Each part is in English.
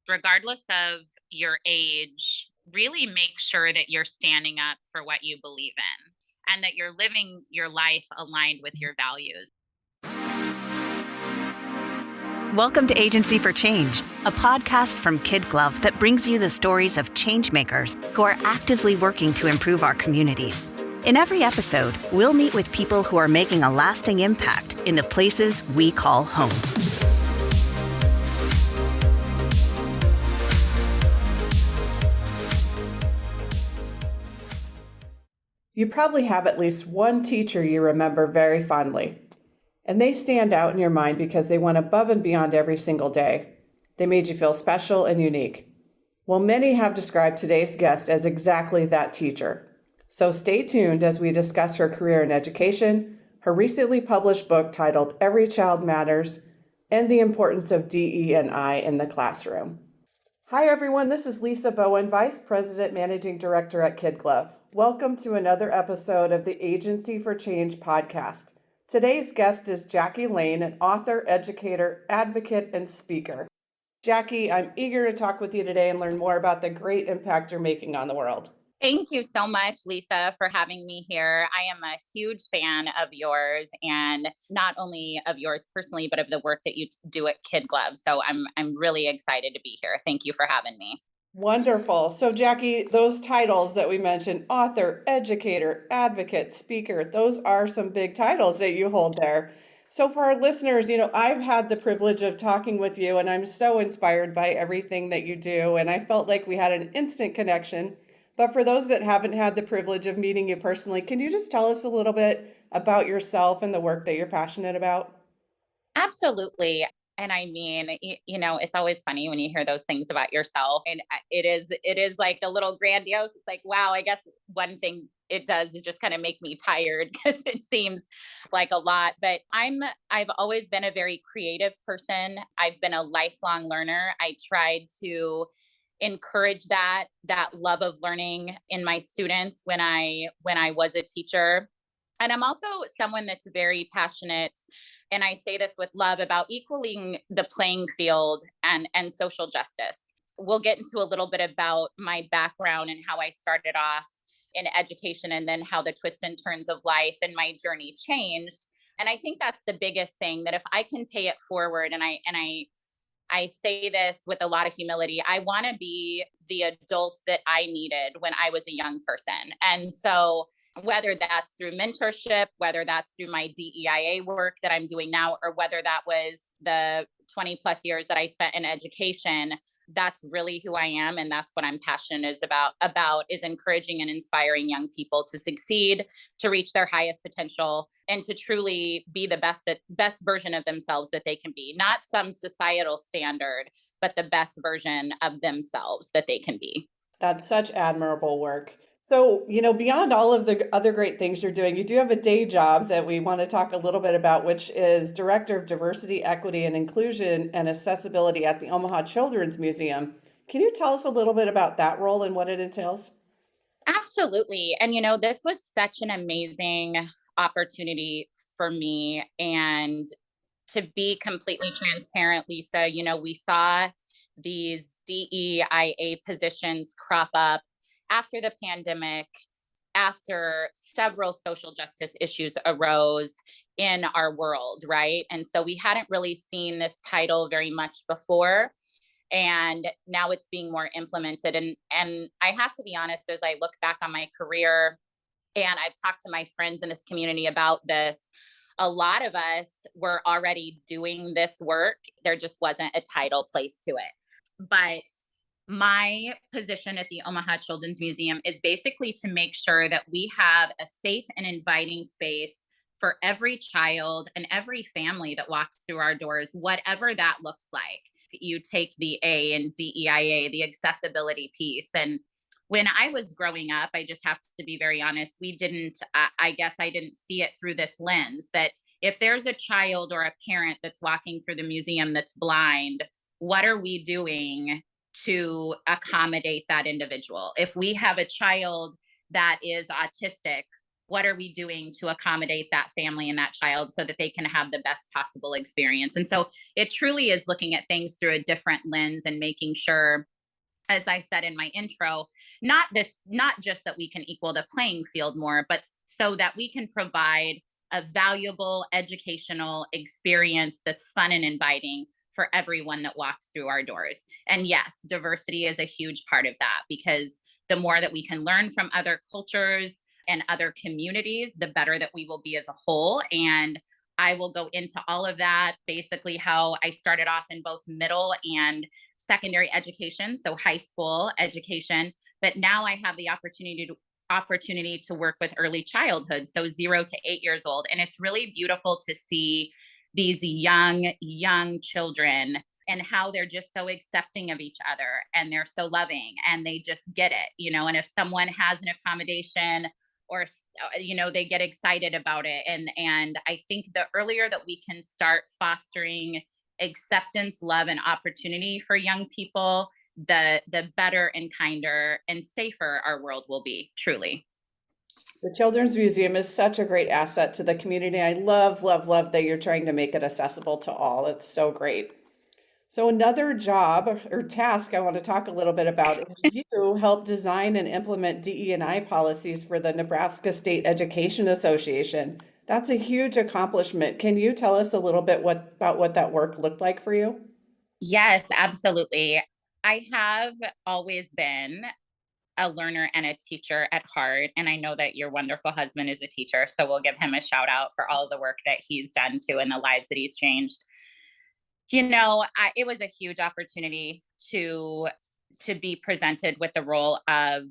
regardless of your age, really make sure that you're standing up for what you believe in and that you're living your life aligned with your values. Welcome to Agency for Change, a podcast from Kid Glove that brings you the stories of changemakers who are actively working to improve our communities. In every episode, we'll meet with people who are making a lasting impact in the places we call home. You probably have at least one teacher you remember very fondly. And they stand out in your mind because they went above and beyond every single day. They made you feel special and unique. Well, many have described today's guest as exactly that teacher. So stay tuned as we discuss her career in education, her recently published book titled Every Child Matters, and the importance of DE&I in the classroom. Hi, everyone. This is Lisa Bowen, Vice President Managing Director at Kid Glove. Welcome to another episode of the Agency for Change podcast. Today's guest is Jacqelle Lane, an author, educator, advocate, and speaker. Jackie, I'm eager to talk with you today and learn more about the great impact you're making on the world. Thank you so much, Lisa, for having me here. I am a huge fan of yours, and not only of yours personally, but of the work that you do at Kid Glove. So I'm really excited to be here. Thank you for having me. Wonderful. So Jackie, those titles that we mentioned, author, educator, advocate, speaker, those are some big titles that you hold there. So for our listeners, I've had the privilege of talking with you, and I'm so inspired by everything that you do. And I felt like we had an instant connection. But for those that haven't had the privilege of meeting you personally, can you just tell us a little bit about yourself and the work that you're passionate about? Absolutely. And I mean, it's always funny when you hear those things about yourself. And it is like a little grandiose. It's like, wow, I guess one thing it does is just kind of make me tired because it seems like a lot. But I've always been a very creative person. I've been a lifelong learner. I tried to encourage that love of learning in my students when I was a teacher. And I'm also someone that's very passionate, and I say this with love, about equaling the playing field and social justice. We'll get into a little bit about my background and how I started off in education, and then how the twists and turns of life and my journey changed. And I think that's the biggest thing, that if I can pay it forward, and I say this with a lot of humility, I want to be the adult that I needed when I was a young person. And so whether that's through mentorship, whether that's through my DEIA work that I'm doing now, or whether that was the 20 plus years that I spent in education, that's really who I am. And that's what I'm passionate about is encouraging and inspiring young people to succeed, to reach their highest potential, and to truly be the best version of themselves that they can be. Not some societal standard, but the best version of themselves that they can be. That's such admirable work. So, beyond all of the other great things you're doing, you do have a day job that we want to talk a little bit about, which is Director of Diversity, Equity, and Inclusion and Accessibility at the Omaha Children's Museum. Can you tell us a little bit about that role and what it entails? Absolutely. And, this was such an amazing opportunity for me. And to be completely transparent, Lisa, we saw these DEIA positions crop up after the pandemic, after several social justice issues arose in our world, right? And so we hadn't really seen this title very much before. And now it's being more implemented. And I have to be honest, as I look back on my career, and I've talked to my friends in this community about this, a lot of us were already doing this work. There just wasn't a title placed to it. But my position at the Omaha Children's Museum is basically to make sure that we have a safe and inviting space for every child and every family that walks through our doors, whatever that looks like. You take the A in DEIA, the accessibility piece. And when I was growing up, I just have to be very honest, I guess I didn't see it through this lens, that if there's a child or a parent that's walking through the museum that's blind, what are we doing to accommodate that individual? If we have a child that is autistic, what are we doing to accommodate that family and that child so that they can have the best possible experience? And so it truly is looking at things through a different lens and making sure, as I said in my intro, not just that we can equal the playing field more, but so that we can provide a valuable educational experience that's fun and inviting for everyone that walks through our doors. And yes, diversity is a huge part of that, because the more that we can learn from other cultures and other communities, the better that we will be as a whole. And I will go into all of that, basically how I started off in both middle and secondary education, so high school education, but now I have the opportunity to work with early childhood, so 0 to 8 years old, and it's really beautiful to see these young children and how they're just so accepting of each other, and they're so loving, and they just get it, and if someone has an accommodation, or they get excited about it. And I think the earlier that we can start fostering acceptance, love, and opportunity for young people, the better and kinder and safer our world will be, truly. The Children's Museum is such a great asset to the community. I love, love, love that you're trying to make it accessible to all. It's so great. So another job or task I want to talk a little bit about is you help design and implement DE&I policies for the Nebraska State Education Association. That's a huge accomplishment. Can you tell us a little bit about what that work looked like for you? Yes, absolutely. I have always been a learner and a teacher at heart. And I know that your wonderful husband is a teacher. So we'll give him a shout out for all the work that he's done too and the lives that he's changed. It was a huge opportunity to be presented with the role of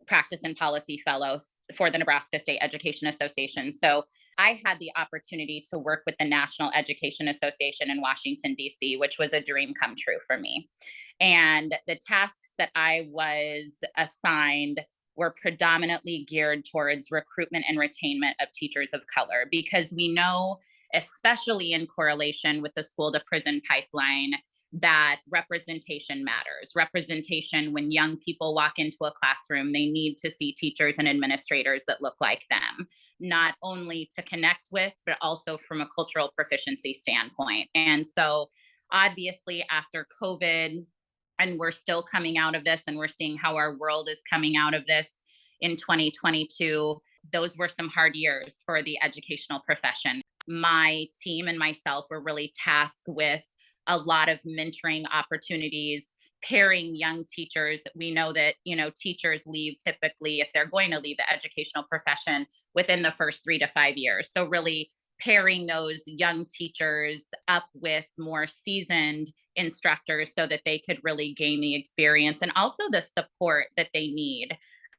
practice and policy fellows for the Nebraska State Education Association. So I had the opportunity to work with the National Education Association in Washington, D.C., which was a dream come true for me. And the tasks that I was assigned were predominantly geared towards recruitment and retainment of teachers of color, because we know, especially in correlation with the school to prison pipeline, that representation matters. Representation, when young people walk into a classroom, they need to see teachers and administrators that look like them, not only to connect with, but also from a cultural proficiency standpoint. And so, obviously, after COVID, and we're still coming out of this, and we're seeing how our world is coming out of this in 2022, those were some hard years for the educational profession. My team and myself were really tasked with a lot of mentoring opportunities, pairing young teachers. We know that, teachers leave typically, if they're going to leave the educational profession, within the first 3 to 5 years. So really pairing those young teachers up with more seasoned instructors so that they could really gain the experience and also the support that they need.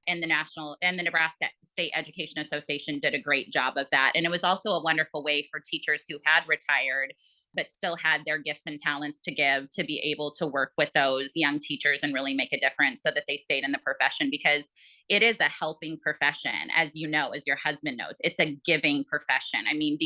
And the Nebraska State Education Association did a great job of that. And it was also a wonderful way for teachers who had retired but still had their gifts and talents to give, to be able to work with those young teachers and really make a difference so that they stayed in the profession, because it is a helping profession, as you know, as your husband knows. It's a giving profession. I mean,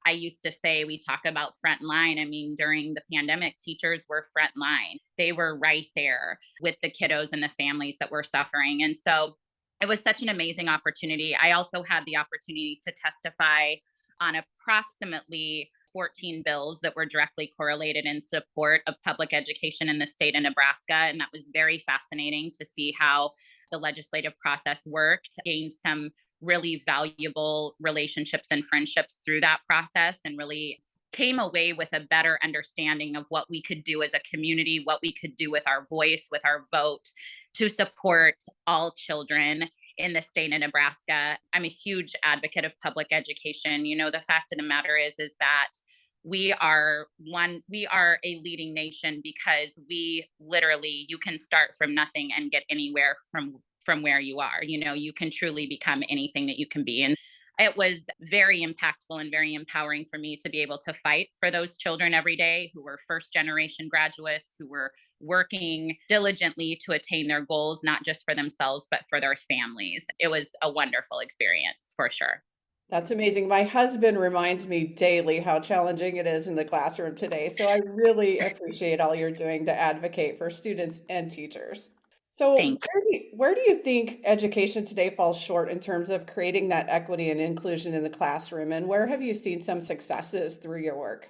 I used to say, we talk about front line. I mean, during the pandemic, teachers were front line. They were right there with the kiddos and the families that were suffering. And so it was such an amazing opportunity. I also had the opportunity to testify on approximately 14 bills that were directly correlated in support of public education in the state of Nebraska. And that was very fascinating to see how the legislative process worked, gained some really valuable relationships and friendships through that process, and really came away with a better understanding of what we could do as a community, what we could do with our voice, with our vote, to support all children in the state of Nebraska. I'm a huge advocate of public education. The fact of the matter is that we are a leading nation, because you can start from nothing and get anywhere from where you are. You can truly become anything that you can be. And it was very impactful and very empowering for me to be able to fight for those children every day who were first generation graduates, who were working diligently to attain their goals, not just for themselves, but for their families. It was a wonderful experience, for sure. That's amazing. My husband reminds me daily how challenging it is in the classroom today. So I really appreciate all you're doing to advocate for students and teachers. So, Thank you. where do you think education today falls short in terms of creating that equity and inclusion in the classroom? And where have you seen some successes through your work?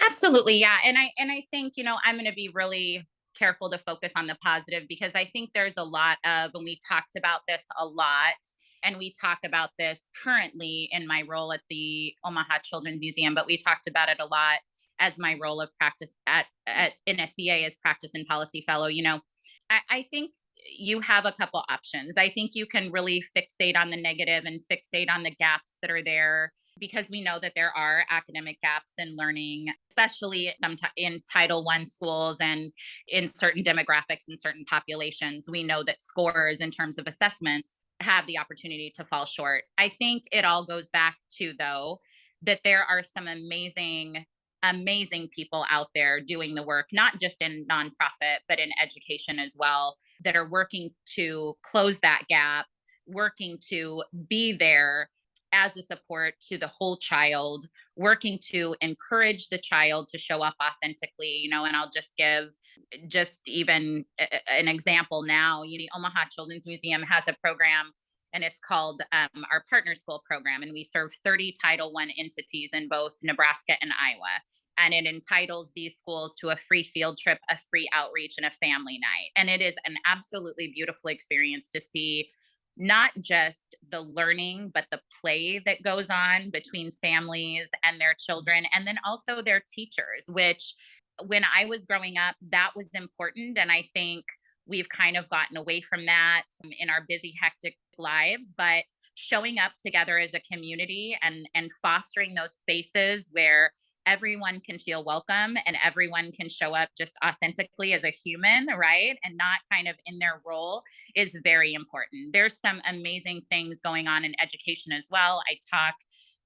Absolutely. Yeah. And I think, I'm going to be really careful to focus on the positive because I think there's a lot of, and we talked about this a lot, and we talk about this currently in my role at the Omaha Children's Museum, but we talked about it a lot as my role of practice at NSCA as practice and policy fellow. I think you have a couple options. I think you can really fixate on the negative and fixate on the gaps that are there because we know that there are academic gaps in learning, especially in Title I schools and in certain demographics and certain populations. We know that scores in terms of assessments have the opportunity to fall short. I think it all goes back to, though, that there are some amazing people out there doing the work, not just in nonprofit, but in education as well, that are working to close that gap, working to be there as a support to the whole child, working to encourage the child to show up authentically, and I'll just give just even an example now. The Omaha Children's Museum has a program and it's called our partner school program. And we serve 30 Title I entities in both Nebraska and Iowa. And it entitles these schools to a free field trip, a free outreach, and a family night. And it is an absolutely beautiful experience to see not just the learning, but the play that goes on between families and their children, and then also their teachers, which when I was growing up, that was important. And I think we've kind of gotten away from that in our busy, hectic lives. But showing up together as a community and fostering those spaces where everyone can feel welcome and everyone can show up just authentically as a human, right? And not kind of in their role is very important. There's some amazing things going on in education as well. I talk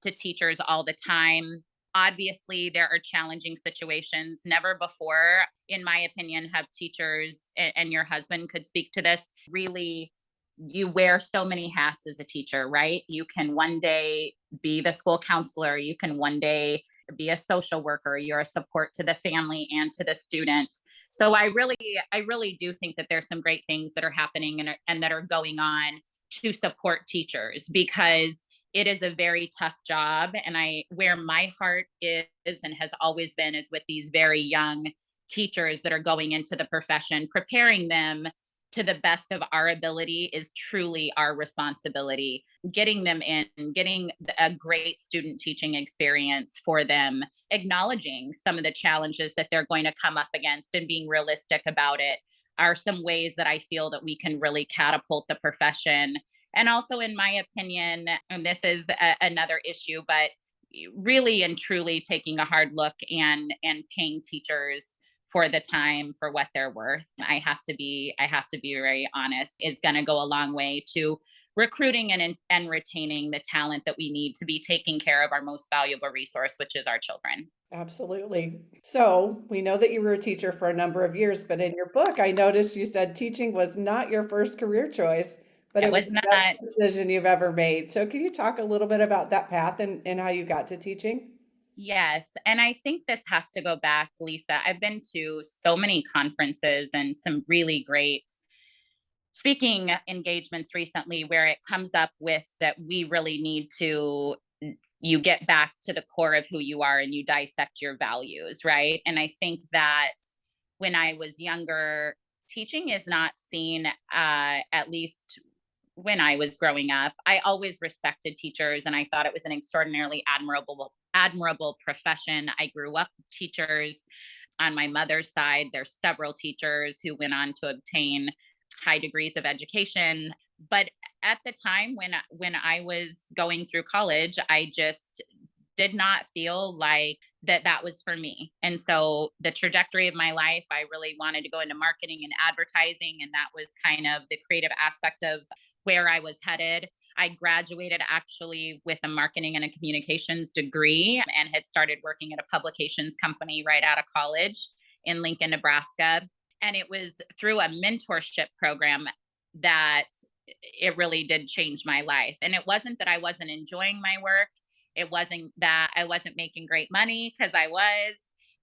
to teachers all the time. Obviously, there are challenging situations. Never before, in my opinion, have teachers, and your husband could speak to this, really you wear so many hats as a teacher, right? You can one day be the school counselor, you can one day be a social worker, you're a support to the family and to the students. So I really do think that there's some great things that are happening and that are going on to support teachers because it is a very tough job. And where my heart is and has always been is with these very young teachers that are going into the profession. Preparing them to the best of our ability is truly our responsibility. Getting them in, getting a great student teaching experience for them, acknowledging some of the challenges that they're going to come up against and being realistic about it are some ways that I feel that we can really catapult the profession. And also, in my opinion, and this is another issue, but really and truly taking a hard look and paying teachers for the time for what they're worth. I have to be very honest, is going to go a long way to recruiting and retaining the talent that we need to be taking care of our most valuable resource, which is our children. Absolutely. So, we know that you were a teacher for a number of years, but in your book, I noticed you said teaching was not your first career choice, but It it was was the best not. decision you've ever made. So, can you talk a little bit about that path and how you got to teaching? Yes. And I think this has to go back, Lisa. I've been to so many conferences and some really great speaking engagements recently where it comes up with that we really need to you get back to the core of who you are and you dissect your values, right? And I think that when I was younger, teaching is not seen, at least when I was growing up. I always respected teachers and I thought it was an extraordinarily admirable profession. I grew up with teachers. On my mother's side, there's several teachers who went on to obtain high degrees of education. But at the time when I was going through college, I just did not feel like that was for me. And so the trajectory of my life, I really wanted to go into marketing and advertising, and that was kind of the creative aspect of where I was headed. I graduated actually with a marketing and a communications degree and had started working at a publications company right out of college in Lincoln, Nebraska. And it was through a mentorship program that it really did change my life. And it wasn't that I wasn't enjoying my work. It wasn't that I wasn't making great money, because I was.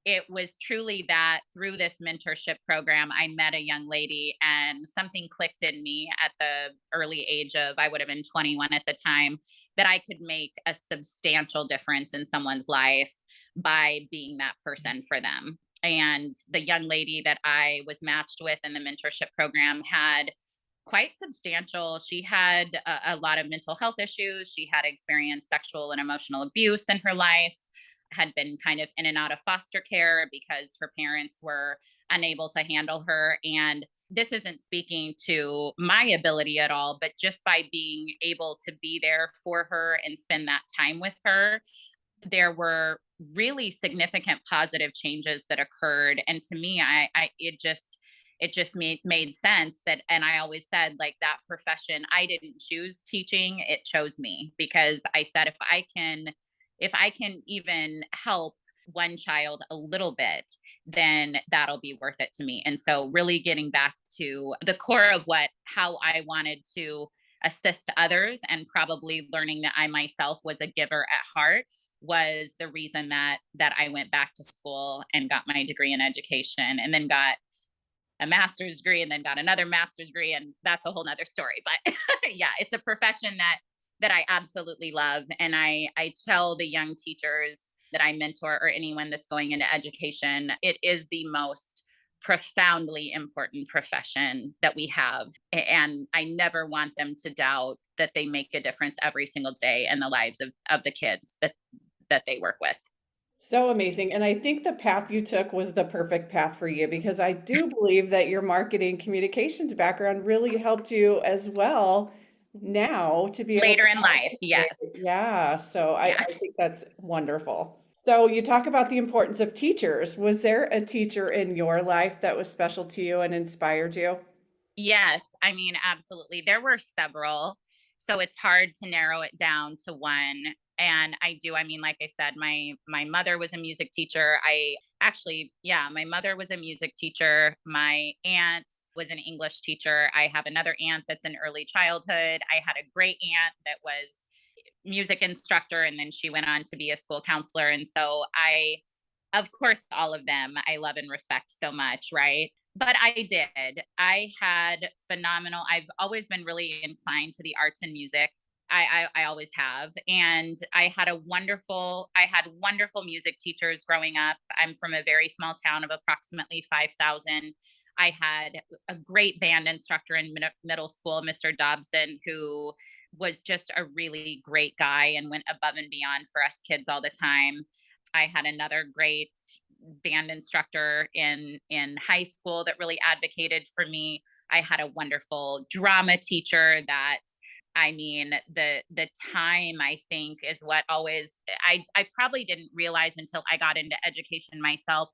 it was truly that through this mentorship program, I met a young lady and something clicked in me at the early age of, I would have been 21 at the time, that I could make a substantial difference in someone's life by being that person for them. And the young lady that I was matched with in the mentorship program had quite substantial. She had a lot of mental health issues. She had experienced sexual and emotional abuse in her life, had been kind of in and out of foster care because her parents were unable to handle her. And this isn't speaking to my ability at all, but just by being able to be there for her and spend that time with her, there were really significant positive changes that occurred. And to me, it just made sense that, and I always said, like, that profession, I didn't choose teaching, it chose me, because I said, if I can even help one child a little bit, then that'll be worth it to me. And so really getting back to the core of how I wanted to assist others, and probably learning that I myself was a giver at heart, was the reason that I went back to school and got my degree in education, and then got a master's degree, and then got another master's degree, and that's a whole nother story. But yeah, it's a profession that I absolutely love. And I tell the young teachers that I mentor, or anyone that's going into education, it is the most profoundly important profession that we have. And I never want them to doubt that they make a difference every single day in the lives of the kids that they work with. So amazing. And I think the path you took was the perfect path for you, because I do believe that your marketing communications background really helped you as well now to be able to Later in help life, teachers. yes. Yeah. So I Yeah. think that's wonderful. So you talk about the importance of teachers. Was there a teacher in your life that was special to you and inspired you? Yes, I mean, absolutely. There were several, so it's hard to narrow it down to one. And I mean, like I said, my mother was a music teacher. I actually, yeah, my mother was a music teacher. My aunt was an English teacher. I have another aunt that's in early childhood. I had a great aunt that was music instructor, and then she went on to be a school counselor. And so of course, all of them I love and respect so much, right? But I had phenomenal, I've always been really inclined to the arts and music. I always have. And I had wonderful music teachers growing up. I'm from a very small town of approximately 5,000. I had a great band instructor in middle school, Mr. Dobson, who was just a really great guy and went above and beyond for us kids all the time. I had another great band instructor in high school that really advocated for me. I had a wonderful drama teacher that, I mean, the time, I think, is what always, I probably didn't realize until I got into education myself,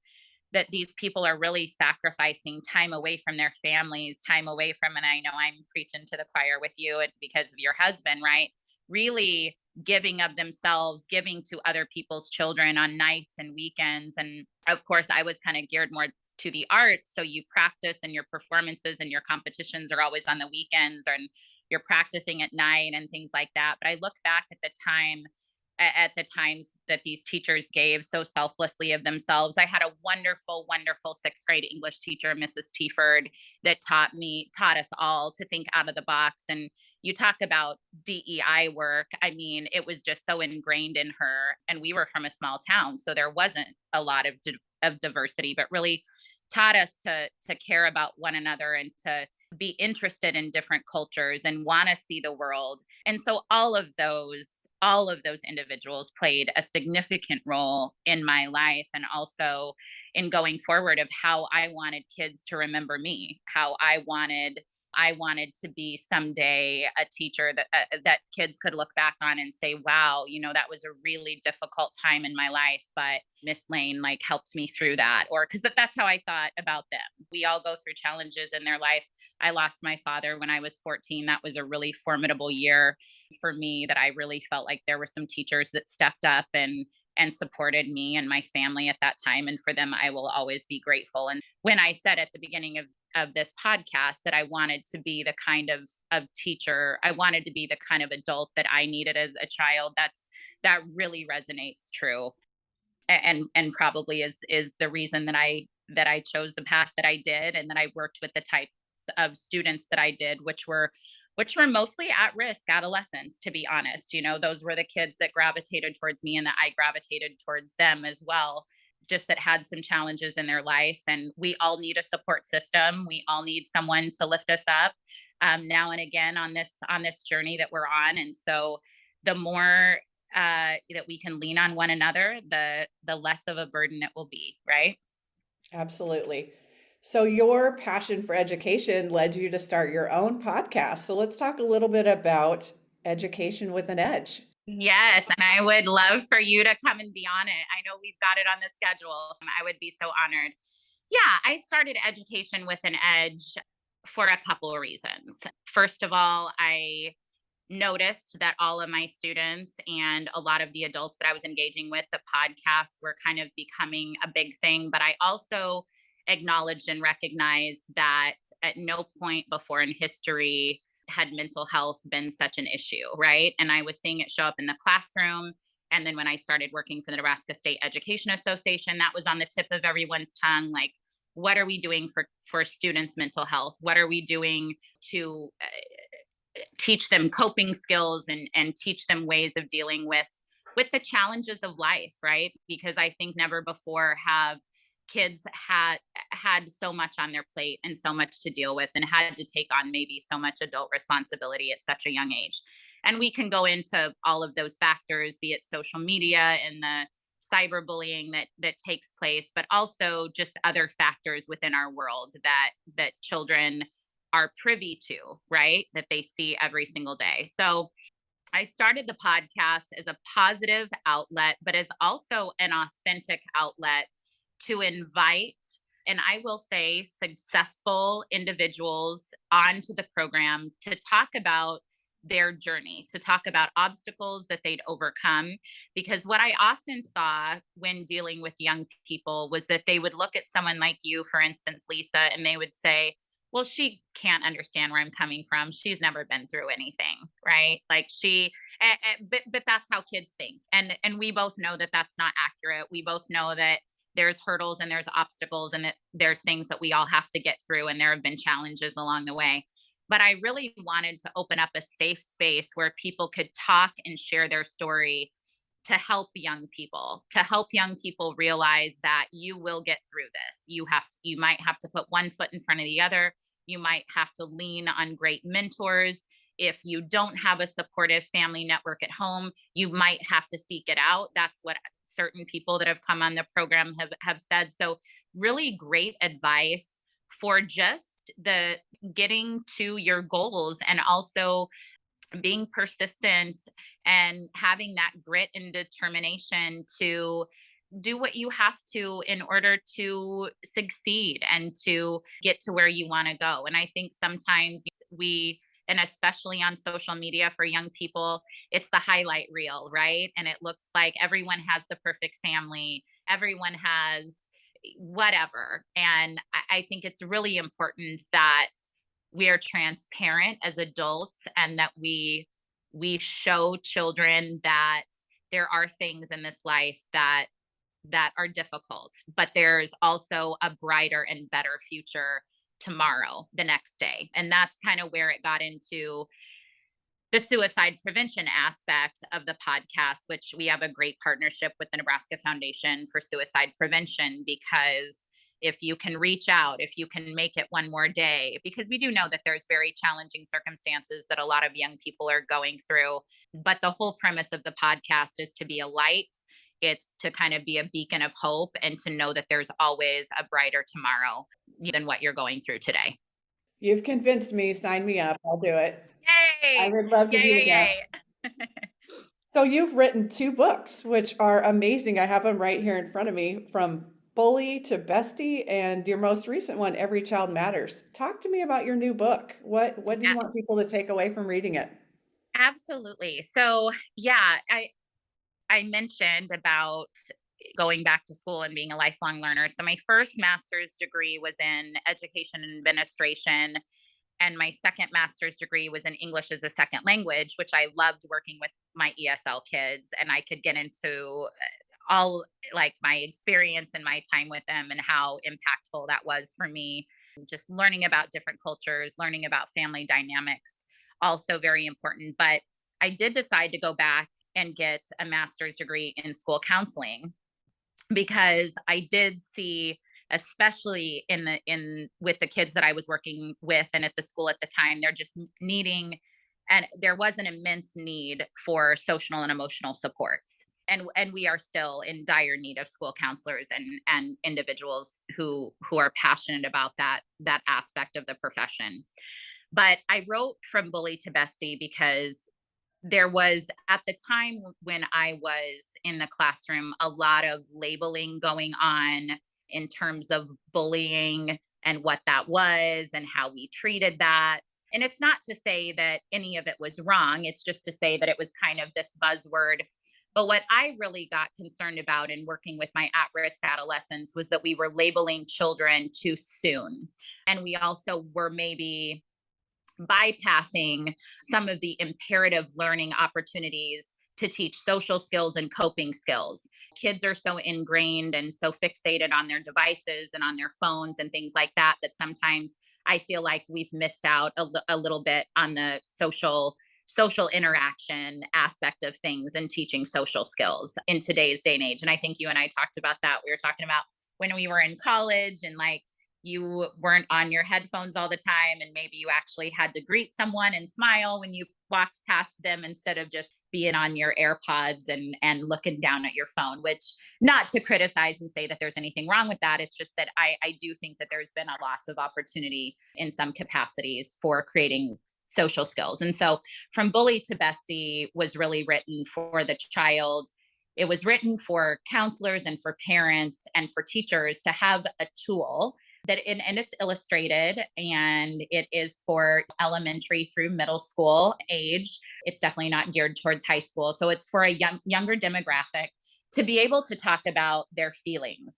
that these people are really sacrificing time away from their families, time away from, and I know I'm preaching to the choir with you because of your husband, right? Really giving of themselves, giving to other people's children on nights and weekends. And of course, I was kind of geared more to the arts. So you practice, and your performances and your competitions are always on the weekends, and you're practicing at night and things like that. But I look back at the times that these teachers gave so selflessly of themselves. I had a wonderful, wonderful sixth grade English teacher, Mrs. Tiford, that taught us all to think out of the box. And you talk about DEI work. I mean, it was just so ingrained in her. And we were from a small town, so there wasn't a lot of diversity, but really taught us to care about one another, and to be interested in different cultures and want to see the world. And so all of those individuals played a significant role in my life, and also in going forward of how I wanted kids to remember me, how I wanted to be someday a teacher that kids could look back on and say, wow, that was a really difficult time in my life, but Miss Lane like helped me through that. Or because that's how I thought about them. We all go through challenges in their life. I lost my father when I was 14. That was a really formidable year for me, that I really felt like there were some teachers that stepped up and supported me and my family at that time. And for them, I will always be grateful. And when I said at the beginning of this podcast that I wanted to be the kind of teacher, I wanted to be the kind of adult that I needed as a child, that really resonates true. and probably is the reason that I chose the path that I did, and that I worked with the types of students that I did, which were mostly at risk adolescents, to be honest. Those were the kids that gravitated towards me and that I gravitated towards them as well, just that had some challenges in their life. And we all need a support system. We all need someone to lift us up, now and again on this journey that we're on. And so the more that we can lean on one another, the less of a burden it will be, right? Absolutely. So, your passion for education led you to start your own podcast. So, let's talk a little bit about Education with an Edge. Yes, and I would love for you to come and be on it. I know we've got it on the schedule, so I would be so honored. Yeah, I started Education with an Edge for a couple of reasons. First of all, I noticed that all of my students and a lot of the adults that I was engaging with, the podcasts were kind of becoming a big thing. But I also acknowledged and recognized that at no point before in history had mental health been such an issue, right? And I was seeing it show up in the classroom. And then when I started working for the Nebraska State Education Association, that was on the tip of everyone's tongue. Like, what are we doing for students' mental health? What are we doing to teach them coping skills and teach them ways of dealing with the challenges of life, right? Because I think never before have kids had so much on their plate and so much to deal with, and had to take on maybe so much adult responsibility at such a young age. And we can go into all of those factors, be it social media and the cyberbullying that takes place, but also just other factors within our world that children are privy to, right? That they see every single day. So I started the podcast as a positive outlet, but as also an authentic outlet to invite, and I will say, successful individuals onto the program to talk about their journey, to talk about obstacles that they'd overcome. Because what I often saw when dealing with young people was that they would look at someone like you, for instance, Lisa, and they would say, well, she can't understand where I'm coming from. She's never been through anything, right? Like but that's how kids think. And we both know that that's not accurate. We both know that there's hurdles and there's obstacles and that there's things that we all have to get through, and there have been challenges along the way. But I really wanted to open up a safe space where people could talk and share their story, to help young people realize that you will get through this. You might have to put one foot in front of the other. You might have to lean on great mentors. If you don't have a supportive family network at home, you might have to seek it out. That's what certain people that have come on the program have said. So really great advice for just the getting to your goals, and also being persistent and having that grit and determination to do what you have to in order to succeed and to get to where you want to go. And I think sometimes and especially on social media for young people, it's the highlight reel, right? And it looks like everyone has the perfect family, everyone has whatever. And I think it's really important that we are transparent as adults, and that we show children that there are things in this life that are difficult, but there's also a brighter and better future tomorrow, the next day. And that's kind of where it got into the suicide prevention aspect of the podcast, which we have a great partnership with the Nebraska Foundation for Suicide Prevention. Because if you can reach out, if you can make it one more day, because we do know that there's very challenging circumstances that a lot of young people are going through. But the whole premise of the podcast is to be a light. It's to kind of be a beacon of hope, and to know that there's always a brighter tomorrow than what you're going through today. You've convinced me. Sign me up. I'll do it. I Yay! would love to Yay, be the yay, guest. yay. So, you've written 2 books, which are amazing. I have them right here in front of me, from Bully to Bestie, and your most recent one, Every Child Matters. Talk to me about your new book. What do you want people to take away from reading it? Absolutely. So, yeah, I mentioned about going back to school and being a lifelong learner. So my first master's degree was in education and administration, and my second master's degree was in English as a second language, which I loved working with my ESL kids, and I could get into all like my experience and my time with them and how impactful that was for me. Just learning about different cultures, learning about family dynamics, also very important. But I did decide to go back and get a master's degree in school counseling because I did see, especially in with the kids that I was working with and at the school at the time, they're just needing, and there was an immense need for social and emotional supports. And we are still in dire need of school counselors and individuals who are passionate about that aspect of the profession. But I wrote From Bully to Bestie because there was, at the time when I was in the classroom, a lot of labeling going on in terms of bullying and what that was and how we treated that. And it's not to say that any of it was wrong, it's just to say that it was kind of this buzzword. But what I really got concerned about in working with my at risk adolescents was that we were labeling children too soon. And we also were maybe bypassing some of the imperative learning opportunities to teach social skills and coping skills. Kids are so ingrained and so fixated on their devices and on their phones and things like that that sometimes I feel like we've missed out a little bit on the social interaction aspect of things and teaching social skills in today's day and age. And I think you and I talked about that. We were talking about when we were in college and like you weren't on your headphones all the time and maybe you actually had to greet someone and smile when you walked past them instead of just being on your AirPods and looking down at your phone, which, not to criticize and say that there's anything wrong with that, it's just that I do think that there's been a loss of opportunity in some capacities for creating social skills. And so From Bully to Bestie was really written for the child. It was written for counselors and for parents and for teachers to have a tool and it's illustrated and it is for elementary through middle school age. It's definitely not geared towards high school. So it's for a younger demographic to be able to talk about their feelings.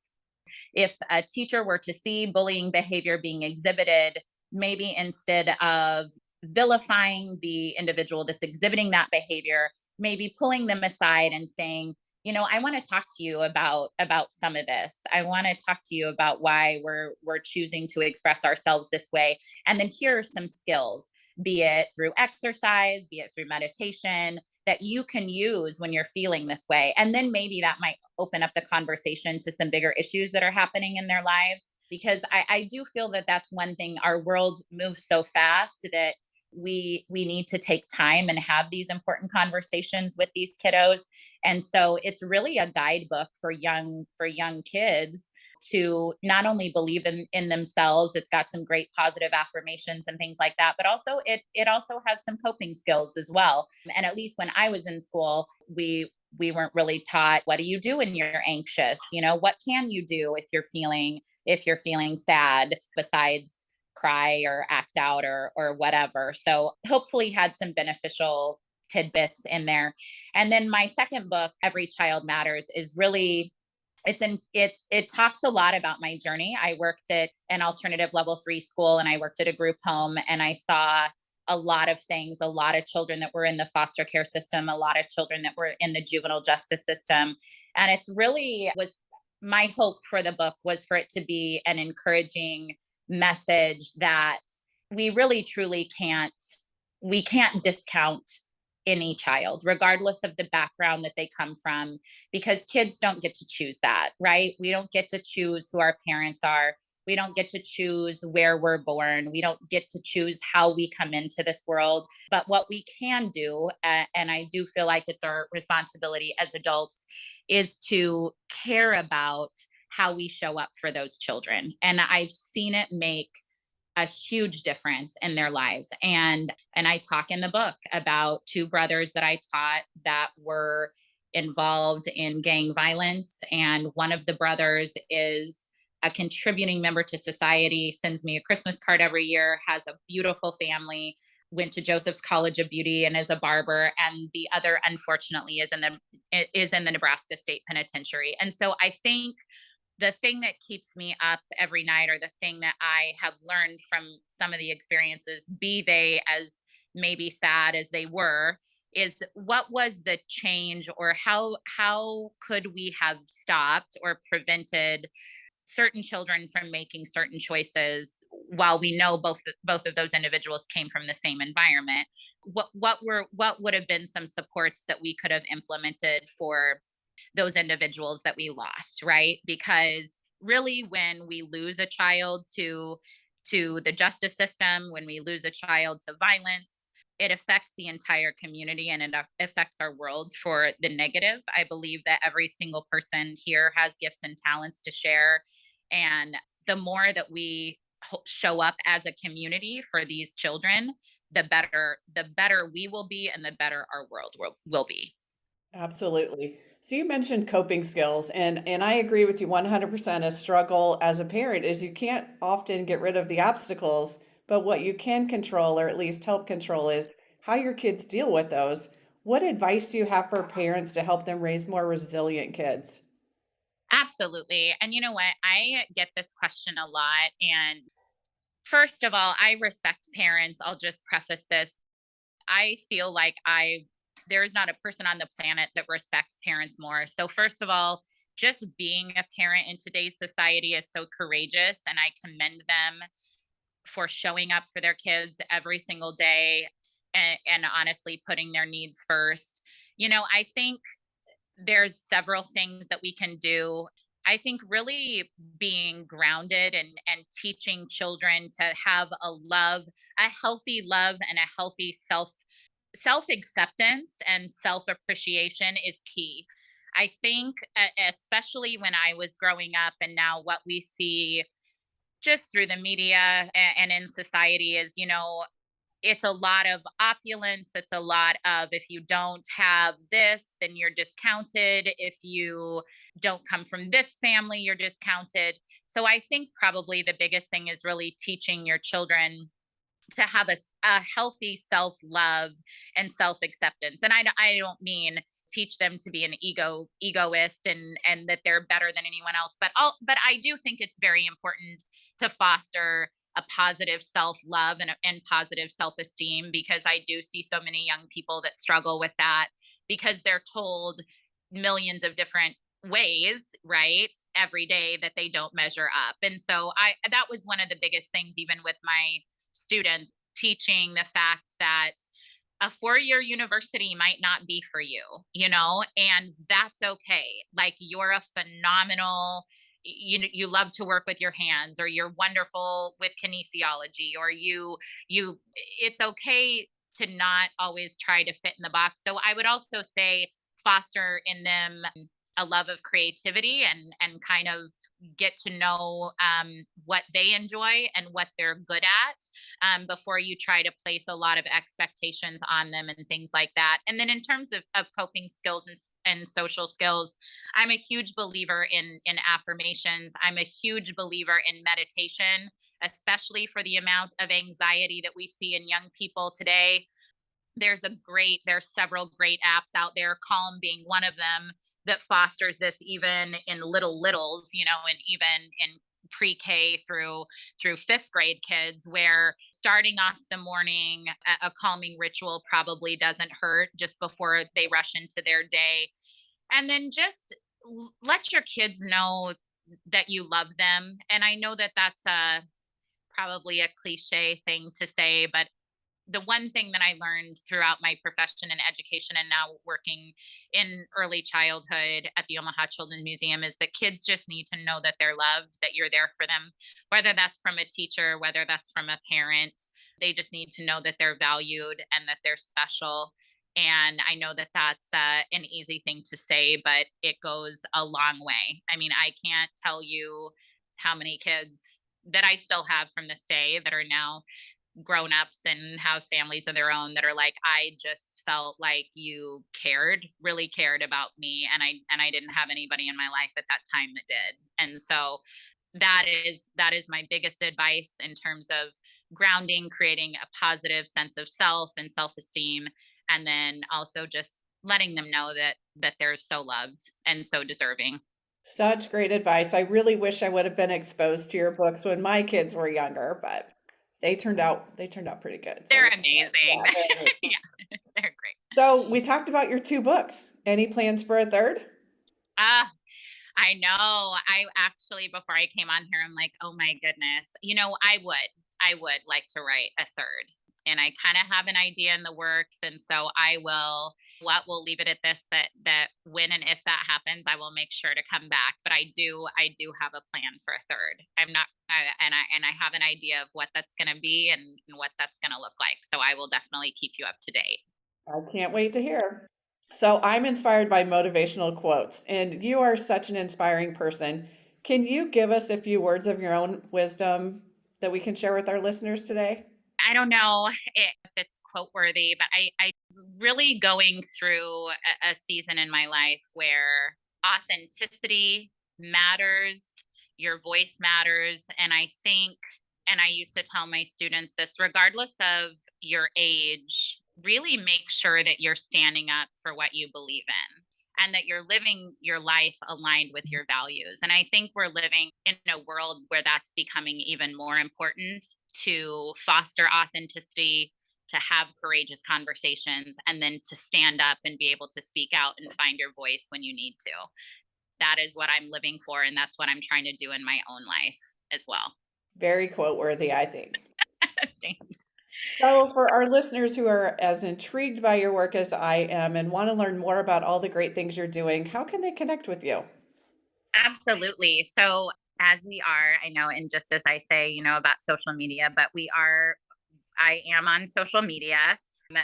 If a teacher were to see bullying behavior being exhibited, maybe instead of vilifying the individual that's exhibiting that behavior, maybe pulling them aside and saying, I want to talk to you about some of this. I want to talk to you about why we're choosing to express ourselves this way. And then here are some skills, be it through exercise, be it through meditation, that you can use when you're feeling this way. And then maybe that might open up the conversation to some bigger issues that are happening in their lives. Because I do feel that that's one thing. Our world moves so fast that we need to take time and have these important conversations with these kiddos. And so it's really a guidebook for young kids to not only believe in themselves. It's got some great positive affirmations and things like that, but also it also has some coping skills as well. And at least when I was in school, we weren't really taught, what do you do when you're anxious? What can you do if you're feeling sad, besides cry or act out or whatever. So hopefully had some beneficial tidbits in there. And then my second book, Every Child Matters, is really, it talks a lot about my journey. I worked at an alternative level 3 school and I worked at a group home and I saw a lot of things, a lot of children that were in the foster care system, a lot of children that were in the juvenile justice system. And it's really was my hope for the book was for it to be an encouraging message that we really truly can't discount any child regardless of the background that they come from, because kids don't get to choose that, right? We don't get to choose who our parents are. We don't get to choose where we're born. We don't get to choose how we come into this world. But what we can do, and I do feel like it's our responsibility as adults, is to care about how we show up for those children. And I've seen it make a huge difference in their lives. And I talk in the book about two brothers that I taught that were involved in gang violence. And one of the brothers is a contributing member to society, sends me a Christmas card every year, has a beautiful family, went to Joseph's College of Beauty and is a barber. And the other, unfortunately, is in the Nebraska State Penitentiary. And so I think the thing that keeps me up every night, or the thing that I have learned from some of the experiences, be they as maybe sad as they were, is what was the change, or how could we have stopped or prevented certain children from making certain choices, while we know both of those individuals came from the same environment. What would have been some supports that we could have implemented for those individuals that we lost, right? Because really, when we lose a child to the justice system, when we lose a child to violence, it affects the entire community, and it affects our world for the negative. I believe that every single person here has gifts and talents to share. And the more that we show up as a community for these children, the better we will be, and the better our world will be. Absolutely. So you mentioned coping skills, and I agree with you 100%. A struggle as a parent is you can't often get rid of the obstacles, but what you can control, or at least help control, is how your kids deal with those. What advice do you have for parents to help them raise more resilient kids? Absolutely. And you know what? I get this question a lot. And first of all, I respect parents. I'll just preface this. I feel like there's not a person on the planet that respects parents more. So first of all, just being a parent in today's society is so courageous, and I commend them for showing up for their kids every single day, and honestly putting their needs first. I think there's several things that we can do. I think really being grounded and teaching children to have a healthy love, and a healthy self acceptance and self appreciation is key. I think, especially when I was growing up, and now what we see just through the media and in society is, it's a lot of opulence. It's a lot of, if you don't have this, then you're discounted. If you don't come from this family, you're discounted. So I think probably the biggest thing is really teaching your children to have a healthy self love and self acceptance. And I don't mean teach them to be an egoist, and that they're better than anyone else, but I do think it's very important to foster a positive self love, and positive self esteem, because I do see so many young people that struggle with that, because they're told millions of different ways, right, every day, that they don't measure up. And so I that was one of the biggest things, even with my students, teaching the fact that a 4-year university might not be for you, and that's okay. Like, you're a phenomenal, you love to work with your hands, or you're wonderful with kinesiology, or it's okay to not always try to fit in the box. So I would also say foster in them a love of creativity, and kind of get to know what they enjoy and what they're good at, before you try to place a lot of expectations on them and things like that. And then in terms of coping skills and social skills, I'm a huge believer in affirmations. I'm a huge believer in meditation, especially for the amount of anxiety that we see in young people today. There's several great apps out there, Calm being one of them, that fosters this even in littles, and even in pre-K through fifth grade kids, where starting off the morning, a calming ritual probably doesn't hurt, just before they rush into their day. And then just let your kids know that you love them. And I know that that's probably a cliche thing to say, but the one thing that I learned throughout my profession in education, and now working in early childhood at the Omaha Children's Museum, is that kids just need to know that they're loved, that you're there for them, whether that's from a teacher, whether that's from a parent. They just need to know that they're valued and that they're special. And I know that that's an easy thing to say, but it goes a long way. I mean, I can't tell you how many kids that I still have from this day that are now grown-ups and have families of their own, that are like, I just felt like you really cared about me, and I didn't have anybody in my life at that time that did. And so that is my biggest advice in terms of grounding, creating a positive sense of self and self-esteem, and then also just letting them know that they're so loved and so deserving. Such great advice. I really wish I would have been exposed to your books when my kids were younger, but They turned out pretty good. So They're amazing. yeah, they're amazing. Yeah, they're great. So we talked about your 2 books. Any plans for a third? Ah, I know. I actually, before I came on here, I'm like, oh my goodness. I would like to write a third. And I kind of have an idea in the works. And so we'll leave it at this, that when and if that happens, I will make sure to come back. But I do have a plan for a third. And I have an idea of what that's going to be and what that's going to look like. So I will definitely keep you up to date. I can't wait to hear. So I'm inspired by motivational quotes, and you are such an inspiring person. Can you give us a few words of your own wisdom that we can share with our listeners today? I don't know if it's quote worthy, but I really going through a season in my life where authenticity matters, your voice matters. And I think, and I used to tell my students this, regardless of your age, really make sure that you're standing up for what you believe in and that you're living your life aligned with your values. And I think we're living in a world where that's becoming even more important, to foster authenticity, to have courageous conversations, and then to stand up and be able to speak out and find your voice when you need to. That is what I'm living for. And that's what I'm trying to do in my own life as well. Very quote worthy, I think. Thanks. So for our listeners who are as intrigued by your work as I am and want to learn more about all the great things you're doing, how can they connect with you? Absolutely. So as we are, I know, and just as I say, about social media, but I am on social media.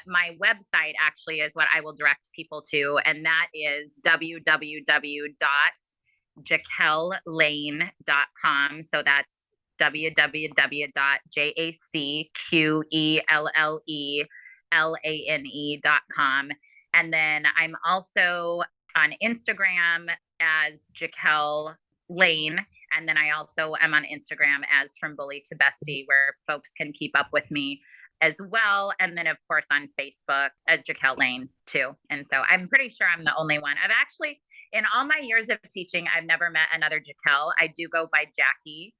My website actually is what I will direct people to, and that is www.jacquellelane.com. So that's www.jacquellelane.com. And then I'm also on Instagram as Jacqelle Lane. And then I also am on Instagram as From Bully to Bestie, where folks can keep up with me as well. And then, of course, on Facebook as Jacqelle Lane too. And so I'm pretty sure I'm the only one. I've actually, in all my years of teaching, I've never met another Jacqelle. I do go by Jackie.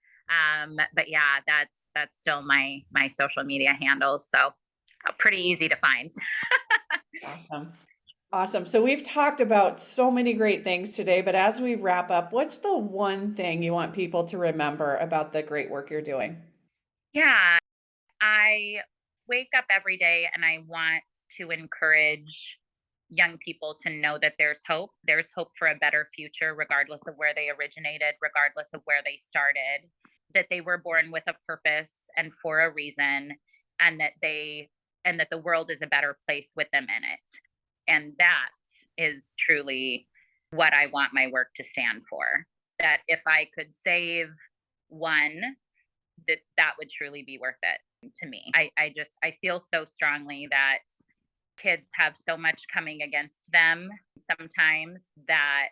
But yeah, that's still my social media handles. So pretty easy to find. Awesome. So we've talked about so many great things today, but as we wrap up, what's the one thing you want people to remember about the great work you're doing? Yeah, I wake up every day and I want to encourage young people to know that there's hope. There's hope for a better future, regardless of where they originated, regardless of where they started, that they were born with a purpose and for a reason, and that the world is a better place with them in it. And that is truly what I want my work to stand for. That if I could save one, that would truly be worth it to me. I feel so strongly that kids have so much coming against them sometimes, that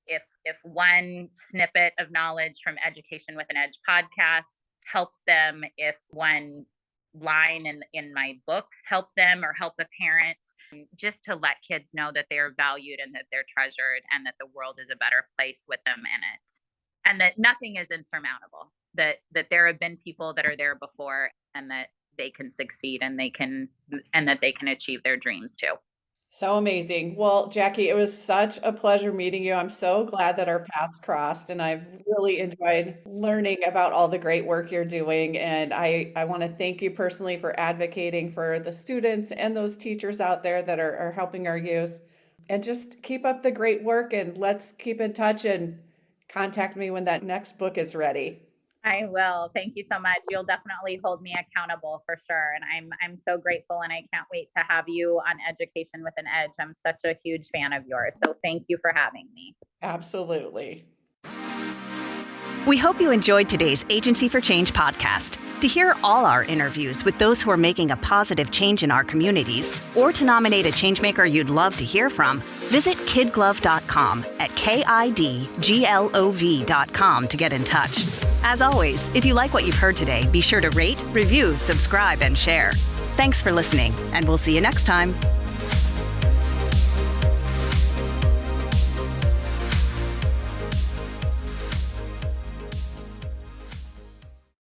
if one snippet of knowledge from Education with an Edge podcast helps them, if one line in my books help them or help a parent, just to let kids know that they're valued and that they're treasured and that the world is a better place with them in it, and that nothing is insurmountable, that there have been people that are there before, and that they can succeed and that they can achieve their dreams too. So amazing. Well, Jackie, it was such a pleasure meeting you. I'm so glad that our paths crossed, and I've really enjoyed learning about all the great work you're doing. And I want to thank you personally for advocating for the students and those teachers out there that are helping our youth. And just keep up the great work, and let's keep in touch and contact me when that next book is ready. I will. Thank you so much. You'll definitely hold me accountable for sure. And I'm so grateful, and I can't wait to have you on Education with an Edge. I'm such a huge fan of yours. So thank you for having me. Absolutely. We hope you enjoyed today's Agency for Change podcast. To hear all our interviews with those who are making a positive change in our communities, or to nominate a changemaker you'd love to hear from, visit kidglove.com at KIDGLOV.com to get in touch. As always, if you like what you've heard today, be sure to rate, review, subscribe, and share. Thanks for listening, and we'll see you next time.